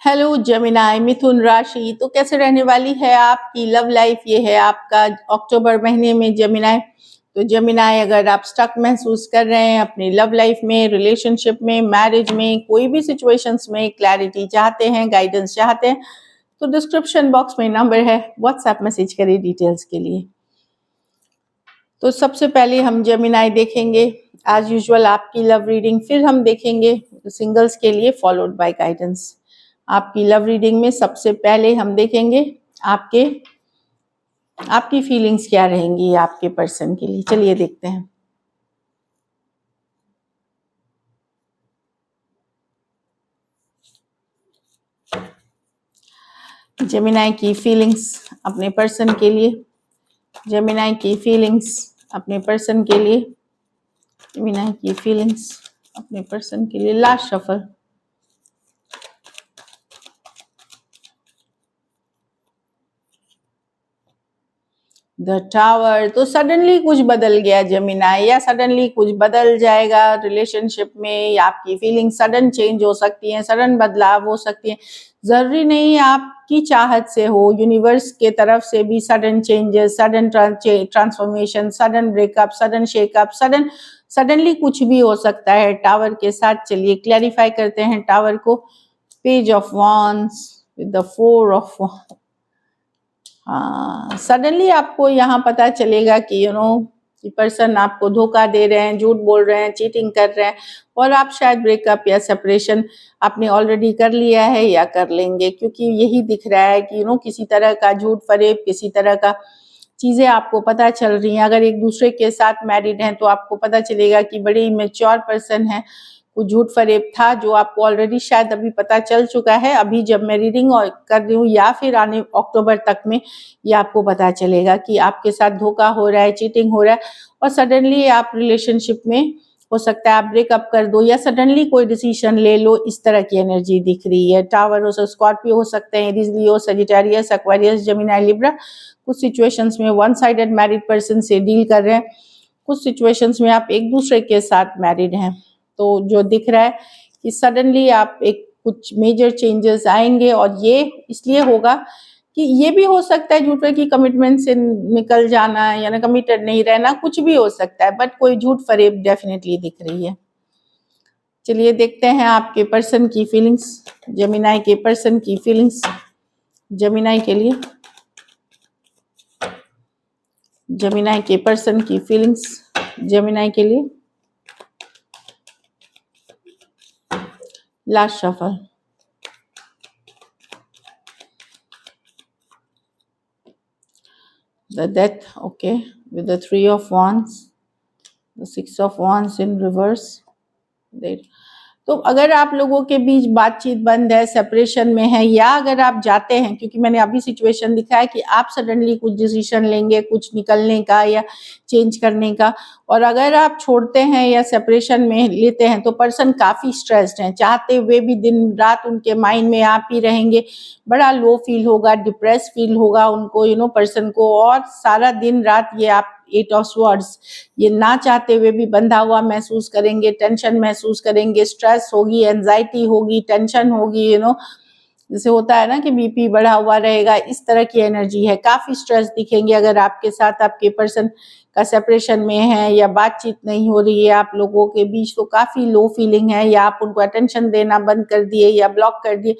Hello Gemini मिथुन राशि, तो कैसे रहने वाली है आपकी लव लाइफ। ये है आपका अक्टूबर महीने में जेमिनाई। तो जेमिनाई, अगर आप स्टक महसूस कर रहे हैं अपनी लव लाइफ में, रिलेशनशिप में, मैरिज में, कोई भी सिचुएशंस में क्लैरिटी चाहते हैं, गाइडेंस चाहते हैं, तो डिस्क्रिप्शन बॉक्स में नंबर है, व्हाट्सएप मैसेज करिए डिटेल्स के लिए। तो सबसे पहले हम जेमिनाई देखेंगे एज यूजुअल आपकी लव रीडिंग, फिर हम देखेंगे सिंगल्स के लिए फॉलोड बाय गाइडेंस। आपकी लव रीडिंग में सबसे पहले हम देखेंगे आपकी फीलिंग्स क्या रहेंगी आपके पर्सन के लिए। चलिए देखते हैं। जेमिनाई की फीलिंग्स अपने पर्सन के लिए, जेमिनाई की फीलिंग्स अपने पर्सन के लिए, जेमिनाई की फीलिंग्स अपने पर्सन के लिए। Last shuffle. The tower. तो सडनली कुछ बदल गया जेमिनाई, या सडनली कुछ बदल जाएगा रिलेशनशिप में, या आपकी फीलिंग सडन चेंज हो सकती है, सडन बदलाव हो सकती है। जरूरी नहीं आपकी चाहत से हो, यूनिवर्स के तरफ से भी sudden changes, sudden transformation, sudden breakup, sudden shake up, suddenly कुछ भी हो सकता है टावर के साथ। चलिए क्लैरिफाई करते हैं टावर को। Page of wands with the 4 of, हाँ, सडनली आपको यहाँ पता चलेगा कि कि पर्सन आपको धोखा दे रहे हैं, झूठ बोल रहे हैं, चीटिंग कर रहे हैं, और आप शायद ब्रेकअप या सेपरेशन आपने ऑलरेडी कर लिया है या कर लेंगे, क्योंकि यही दिख रहा है कि किसी तरह का झूठ फरेब, किसी तरह का चीजें आपको पता चल रही हैं। अगर एक दूसरे के साथ मैरिड हैं तो आपको पता चलेगा कि बड़े ही मैच्योर पर्सन है, कुछ झूठ फरेब था जो आपको ऑलरेडी शायद अभी पता चल चुका है। अभी जब मैं रीडिंग कर रही हूँ या फिर आने अक्टूबर तक में ये आपको पता चलेगा कि आपके साथ धोखा हो रहा है, चीटिंग हो रहा है, और सडनली आप रिलेशनशिप में, हो सकता है आप ब्रेकअप कर दो या सडनली कोई डिसीजन ले लो। इस तरह की एनर्जी दिख रही है। टावर हो सकता, स्कॉर्पियो हो सकते हैं, Aries, Leo, Sagittarius, Aquarius, Gemini, Libra. कुछ सिचुएशंस में वन साइडेड मैरिड पर्सन से डील कर रहे हैं, कुछ सिचुएशंस में आप एक दूसरे के साथ मैरिड हैं। तो जो दिख रहा है कि सडनली आप एक कुछ मेजर चेंजेस आएंगे, और ये इसलिए होगा कि ये भी हो सकता है झूठ की कमिटमेंट से निकल जाना, यानी कमिटेड नहीं रहना, कुछ भी हो सकता है, बट कोई झूठ फरेब डेफिनेटली दिख रही है। चलिए देखते हैं आपके पर्सन की फीलिंग्स, जेमिनाई के पर्सन की फीलिंग्स जेमिनाई के लिए, जेमिनाई के पर्सन की फीलिंग्स जेमिनाई के लिए। Last shuffle. The death, okay, with the 3 of wands, the 6 of wands in reverse. There. तो अगर आप लोगों के बीच बातचीत बंद है, सेपरेशन में है, या अगर आप जाते हैं, क्योंकि मैंने अभी सिचुएशन दिखा है कि आप सडनली कुछ डिसीजन लेंगे, कुछ निकलने का या चेंज करने का, और अगर आप छोड़ते हैं या सेपरेशन में लेते हैं तो पर्सन काफ़ी स्ट्रेस्ड हैं, चाहते हुए भी दिन रात उनके माइंड में आप ही रहेंगे, बड़ा लो फील होगा, डिप्रेस फील होगा उनको, पर्सन को, और सारा दिन रात ये आप 8 ऑफ स्वर्ड्स, ये ना चाहते हुए भी बंधा हुआ महसूस करेंगे, टेंशन महसूस करेंगे, स्ट्रेस होगी, एंजाइटी होगी, टेंशन होगी, जैसे होता है ना कि बीपी बढ़ा हुआ रहेगा, इस तरह की एनर्जी है। काफ़ी स्ट्रेस दिखेंगे अगर आपके साथ आपके पर्सन का सेपरेशन में है या बातचीत नहीं हो रही है आप लोगों के बीच, तो काफ़ी लो फीलिंग है, या आप उनको अटेंशन देना बंद कर दिए या ब्लॉक कर दिए।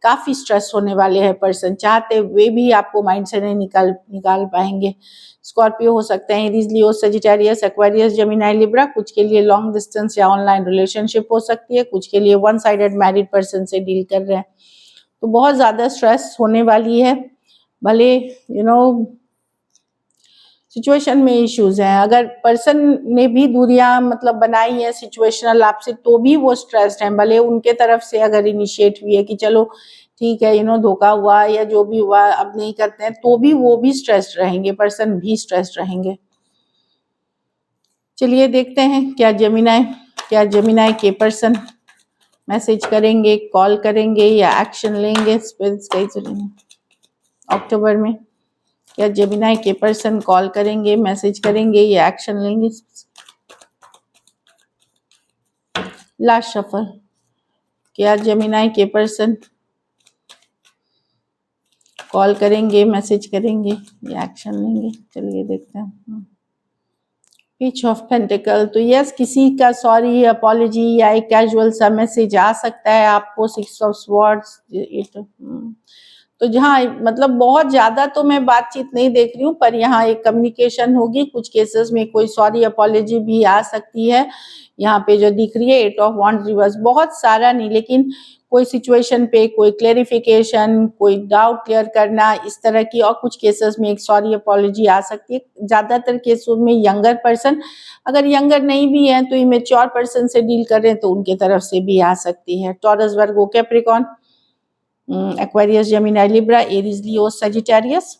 काफ़ी स्ट्रेस होने वाले हैं पर्सन, चाहते हुए भी आपको माइंड से नहीं निकाल पाएंगे। स्कॉर्पियो हो सकते हैं, Aries, Leo, Sagittarius, Aquarius, Gemini, Libra. कुछ के लिए लॉन्ग डिस्टेंस या ऑनलाइन रिलेशनशिप हो सकती है, कुछ के लिए वन साइडेड मैरिड पर्सन से डील कर रहे हैं। तो बहुत ज़्यादा स्ट्रेस होने वाली है, भले सिचुएशन में इश्यूज हैं। अगर पर्सन ने भी दूरियां मतलब बनाई है सिचुएशनल आपसे, तो भी वो स्ट्रेस्ड हैं, भले उनके तरफ से अगर इनिशिएट हुई है कि चलो ठीक है, धोखा हुआ या जो भी हुआ अब नहीं करते हैं, तो भी वो भी स्ट्रेस्ड रहेंगे, पर्सन भी स्ट्रेस्ड रहेंगे। चलिए देखते हैं क्या जेमिनी के पर्सन मैसेज करेंगे, कॉल करेंगे या एक्शन लेंगे अक्टूबर में। क्या जेमिनी के पर्सन कॉल करेंगे, मैसेज करेंगे या एक्शन लेंगे। Last shuffle. क्या जेमिनी के पर्सन कॉल करेंगे, मैसेज करेंगे या एक्शन लेंगे? चलिए देखते हैं। पिच ऑफ पेंटिकल, तो यस किसी का सॉरी, अपॉलॉजी या एक कैजुअल सा मैसेज आ सकता है आपको। सिक्स ऑफ स्वॉर्ड्स, तो जहाँ मतलब बहुत ज़्यादा तो मैं बातचीत नहीं देख रही हूँ, पर यहाँ एक कम्युनिकेशन होगी। कुछ केसेस में कोई सॉरी अपॉलॉजी भी आ सकती है। यहाँ पे जो दिख रही है 8 ऑफ वांड्स रिवर्स, बहुत सारा नहीं, लेकिन कोई सिचुएशन पे कोई क्लेरिफिकेशन, कोई डाउट क्लियर करना, इस तरह की। और कुछ केसेस में एक सॉरी अपॉलॉजी आ सकती है। ज़्यादातर केसों में यंगर पर्सन, अगर यंगर नहीं भी है तो इमेच्योर पर्सन से डील कर रहे हैं तो उनके तरफ से भी आ सकती है। Taurus, Virgo, Capricorn, Aquarius, Gemini, Libra, Aries, Leo, Sagittarius.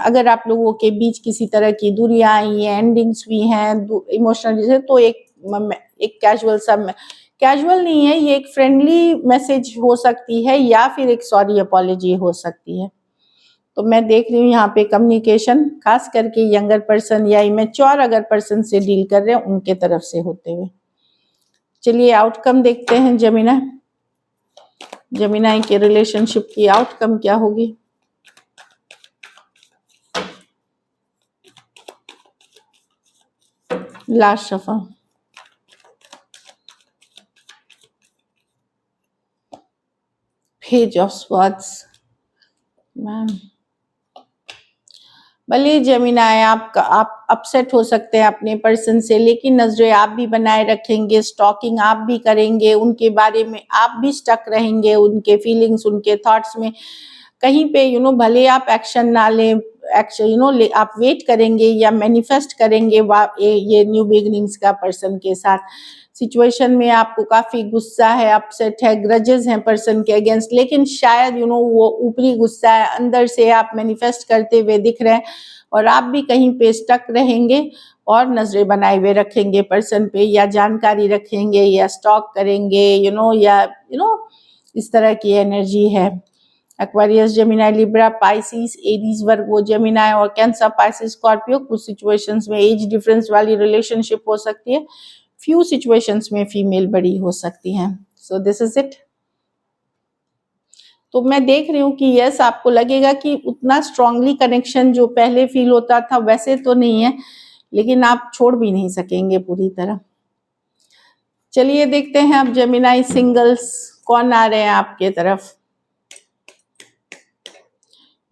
अगर आप लोगों के बीच किसी तरह की दूरियां आई हैं, एंडिंग्स हुई हैं इमोशनल, तो एक कैजुअल सा, कैजुअल नहीं है ये, एक फ्रेंडली मैसेज हो सकती है या फिर एक सॉरी अपॉलॉजी हो सकती है। तो मैं देख रही हूँ यहाँ पे कम्युनिकेशन खास करके यंगर पर्सन या इमेच्योर अगर पर्सन से डील कर रहे हैं उनके तरफ से होते हुए। चलिए आउटकम देखते हैं जेमिनी के रिलेशनशिप की आउटकम क्या होगी। लास्ट सफा, पेज ऑफ स्वॉर्ड्स। मैम भले जेमिनी आप अपसेट हो सकते हैं अपने पर्सन से, लेकिन नजरें आप भी बनाए रखेंगे, स्टॉकिंग आप भी करेंगे, उनके बारे में आप भी स्टक रहेंगे, उनके फीलिंग्स, उनके थॉट्स में कहीं पे भले आप एक्शन ना लें, एक्शन आप वेट करेंगे या मैनिफेस्ट करेंगे ये न्यू बिगिनिंग्स का पर्सन के साथ। सिचुएशन में आपको काफी गुस्सा है, अपसेट है, ग्रजेस हैं पर्सन के अगेंस्ट, लेकिन शायद वो ऊपरी गुस्सा है, अंदर से आप मैनिफेस्ट करते हुए दिख रहे हैं और आप भी कहीं पे स्टक रहेंगे और नजरें बनाए हुए रखेंगे पर्सन पे, या जानकारी रखेंगे या स्टॉक करेंगे या इस तरह की एनर्जी है। Aquarius, Gemini, Libra, Pisces, Aries, Virgo, Gemini और कैंसर, पाइसिस, स्कॉर्पियो। कुछ सिचुएशंस में एज डिफरेंस वाली रिलेशनशिप हो सकती है, फ्यू सिचुएशंस में फीमेल बड़ी हो सकती हैं। So this is it. तो मैं देख रही हूँ कि यस आपको लगेगा कि उतना स्ट्रांगली कनेक्शन जो पहले फील होता था वैसे तो नहीं है, लेकिन आप छोड़ भी नहीं सकेंगे पूरी तरह। चलिए देखते हैं अब जेमिनी सिंगल्स कौन आ रहे हैं आपके तरफ।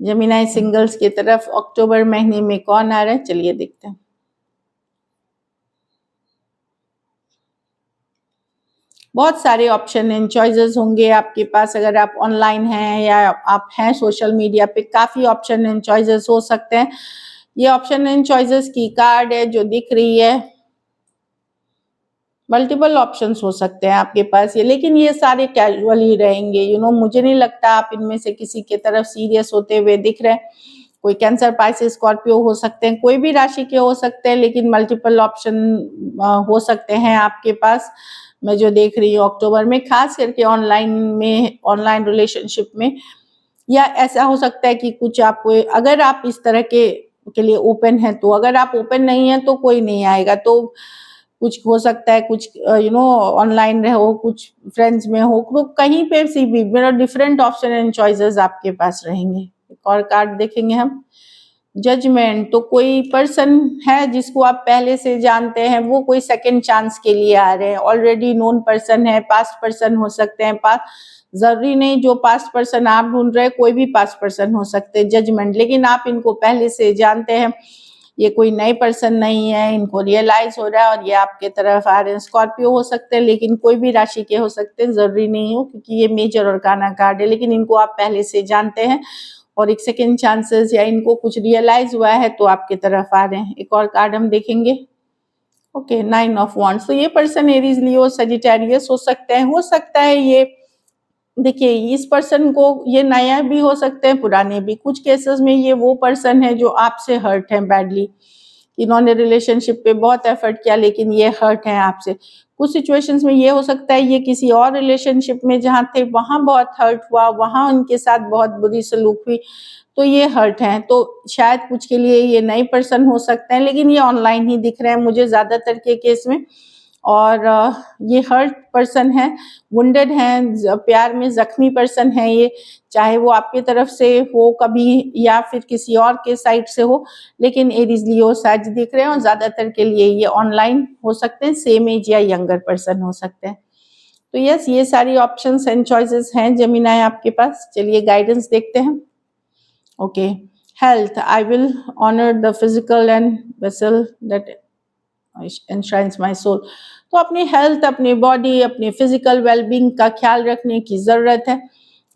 जेमिनी सिंगल्स की तरफ अक्टूबर महीने में कौन आ रहा है, चलिए देखते हैं। बहुत सारे ऑप्शन एंड चॉइसेस होंगे आपके पास, अगर आप ऑनलाइन हैं या आप हैं सोशल मीडिया पे, काफ़ी ऑप्शन एंड चॉइसेस हो सकते हैं। ये ऑप्शन एंड चॉइसेस की कार्ड है जो दिख रही है, मल्टीपल ऑप्शंस हो सकते हैं आपके पास ये, लेकिन ये सारे कैजुअल ही रहेंगे। मुझे नहीं लगता आप इनमें से किसी के तरफ सीरियस होते हुए दिख रहे हैं। कोई कैंसर, पाइसेस, स्कॉर्पियो हो सकते हैं, कोई भी राशि के हो सकते हैं, लेकिन मल्टीपल ऑप्शन हो सकते हैं आपके पास। मैं जो देख रही हूँ अक्टूबर में, खास करके ऑनलाइन रिलेशनशिप में, या ऐसा हो सकता है कि कुछ आपको, अगर आप इस तरह के लिए ओपन है तो, अगर आप ओपन नहीं है तो कोई नहीं आएगा। तो कुछ हो सकता है, कुछ ऑनलाइन रहो, कुछ फ्रेंड्स में हो, तो कहीं पे सी भी मेरा डिफरेंट ऑप्शन एंड चॉइसेस आपके पास रहेंगे। एक और कार्ड देखेंगे हम, जजमेंट। तो कोई पर्सन है जिसको आप पहले से जानते हैं, वो कोई सेकंड चांस के लिए आ रहे हैं, ऑलरेडी नोन पर्सन है, पास्ट पर्सन हो सकते हैं, पास्ट जरूरी नहीं जो पास्ट पर्सन आप ढूंढ रहे हैं, कोई भी पास्ट पर्सन हो सकते हैं। जजमेंट, लेकिन आप इनको पहले से जानते हैं, ये कोई नए पर्सन नहीं है, इनको रियलाइज हो रहा है और ये आपके तरफ आ रहे हैं। स्कॉर्पियो हो सकते हैं, लेकिन कोई भी राशि के हो सकते हैं, जरूरी नहीं हो, क्योंकि ये मेजर और काना कार्ड है, लेकिन इनको आप पहले से जानते हैं और एक सेकेंड चांसेस या इनको कुछ रियलाइज हुआ है तो आपके तरफ आ रहे हैं। एक और कार्ड हम देखेंगे, ओके, 9 ऑफ वांड्स। तो ये पर्सन एरीज, लियो, सजिटेरियस हो सकते हैं। हो सकता है ये, देखिए इस पर्सन को ये नया भी हो सकते हैं, पुराने भी। कुछ केसेस में ये वो पर्सन है जो आपसे हर्ट है बैडली, इन्होंने रिलेशनशिप पे बहुत एफर्ट किया लेकिन ये हर्ट है आपसे। कुछ सिचुएशंस में ये हो सकता है ये किसी और रिलेशनशिप में जहाँ थे वहाँ बहुत हर्ट हुआ, वहाँ उनके साथ बहुत बुरी सलूक हुई, तो ये हर्ट हैं। तो शायद कुछ के लिए ये नए पर्सन हो सकते हैं, लेकिन ये ऑनलाइन ही दिख रहे हैं मुझे ज़्यादातर के केस में। और ये हर्ट पर्सन है, वुंडेड हैं, प्यार में जख्मी पर्सन है ये, चाहे वो आपकी तरफ से हो कभी या फिर किसी और के साइड से हो, लेकिन एरीज लियो साज दिख रहे हैं और ज़्यादातर के लिए ये ऑनलाइन हो सकते हैं, सेम एज या यंगर पर्सन हो सकते हैं। तो यस, ये सारी ऑप्शंस एंड चॉइसेस हैं जेमिनाई आपके पास। चलिए गाइडेंस देखते हैं। Okay, health, I will honour the physical and vessel that enshrines my soul. तो अपनी हेल्थ, अपनी बॉडी, अपनी फिजिकल वेलबींग का ख्याल रखने की ज़रूरत है।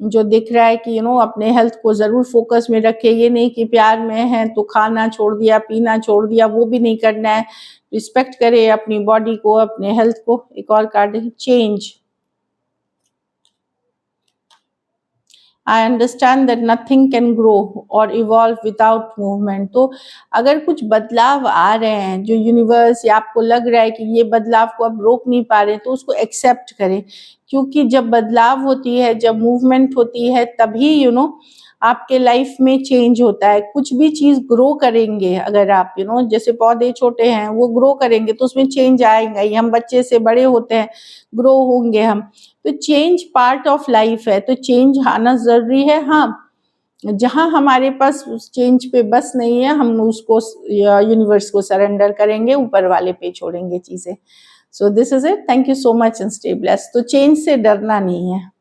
जो दिख रहा है कि अपने हेल्थ को ज़रूर फोकस में रखे। ये नहीं कि प्यार में है तो खाना छोड़ दिया, पीना छोड़ दिया, वो भी नहीं करना है। रिस्पेक्ट करे अपनी बॉडी को, अपने हेल्थ को। एक और कार्ड है change. I understand that nothing can grow और इवॉल्व विदाउट मूवमेंट। तो अगर कुछ बदलाव आ रहे हैं जो यूनिवर्स या आपको लग रहा है कि ये बदलाव को अब रोक नहीं पा रहे, तो उसको एक्सेप्ट करें, क्योंकि जब बदलाव होती है, जब मूवमेंट होती है, तभी आपके लाइफ में चेंज होता है। कुछ भी चीज़ ग्रो करेंगे अगर आप जैसे पौधे छोटे हैं वो ग्रो करेंगे तो उसमें चेंज आएगा ही। हम बच्चे से बड़े होते हैं, ग्रो होंगे हम। तो चेंज पार्ट ऑफ लाइफ है, तो चेंज आना ज़रूरी है। हाँ, जहाँ हमारे पास उस चेंज पे बस नहीं है, हम उसको यूनिवर्स को सरेंडर करेंगे, ऊपर वाले पे छोड़ेंगे चीज़ें। So this is it. Thank you so much and stay blessed. तो चेंज से डरना नहीं है।